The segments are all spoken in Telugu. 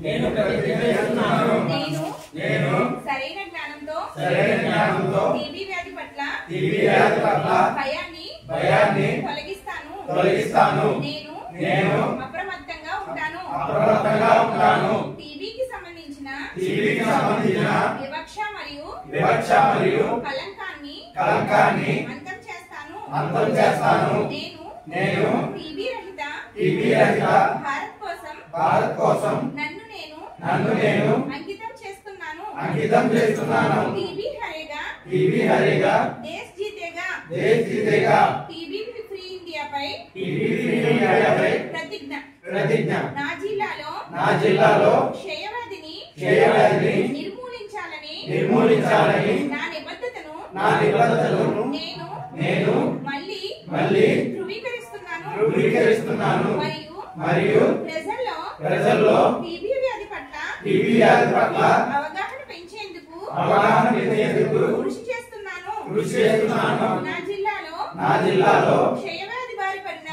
నేను ప్రతిజ్ఞ చేస్తున్నాను నేను సరైన జ్ఞానంతో టీబీ వ్యాధి పట్ల భయాన్ని తొలగిస్తాను నేను అప్రమత్తంగా ఉంటాను టీబీకి సంబంధించిన వివక్ష మరియు కలంకాన్ని అంతం చేస్తాను నేను టీబీ రహిత భారత్ కోసం నన్ను నేను అంకితం చేస్తున్నాను టీబీ హరేగా దేశ్ జీతేగా టీబీ ఫ్రీ ఇండియాపై ప్రతిజ్ఞ నా జిల్లాలో క్షయవ్యాధిని నిర్మూలించాలని నా నిబద్ధతను నేను మళ్ళీ ధృవీకరిస్తున్నాను మరియు ప్రజల్లో టీబీ వ్యాధి పట్ల అవగాహన పెంచేందుకు కృషి చేస్తున్నాను నా జిల్లాలో క్షయవ్యాధి బారి పడిన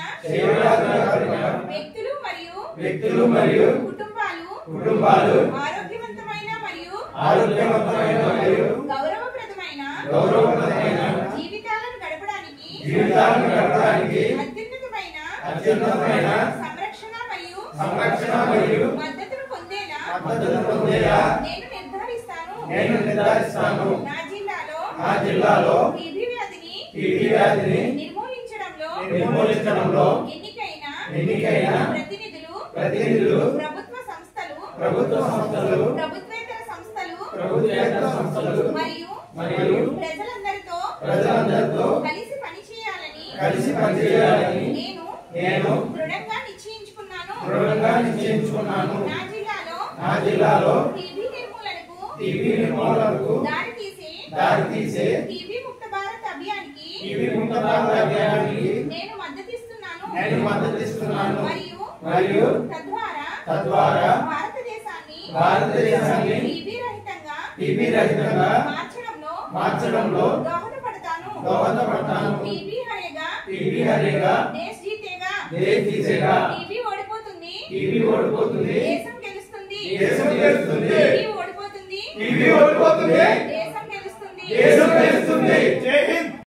వ్యక్తులు మరియు కుటుంబాలు ఆరోగ్యవంతమైన మరియు గౌరవప్రదమైన జీవితాలను గడపడానికి అత్యున్నతమైన సంరక్షణ మరియు మద్దతును పొందేలా నేను నిర్ధారిస్తాను నా జిల్లాలో టీబీ వ్యాధిని నిర్మూలించడంలో ఎన్నికైన ప్రతినిధులు ప్రభుత్వ సంస్థలు ప్రభుత్వేతర సంస్థలు మరియు ప్రజలందరితో కలిసి పనిచేయాలని నేను దృఢంగా నిశ్చయించుకున్నాను నా జిల్లాలో టీబీ నిర్మూలనకు దారితీసే టీబీ ముక్త భారత్ అభియానికి నేను మద్దతిస్తున్నాను మరియు తద్వారా భారతదేశాన్ని టీబీ రహితంగా మార్చడంలో దోహదపడతాను టీబీ హరేగా దేశ్ జీతేగా టీబీ ఓడిపోతుంది దేశం గెలుస్తుంది టీబీ ఓడిపోతుంది దేశం గెలుస్తుంది జై హింద్।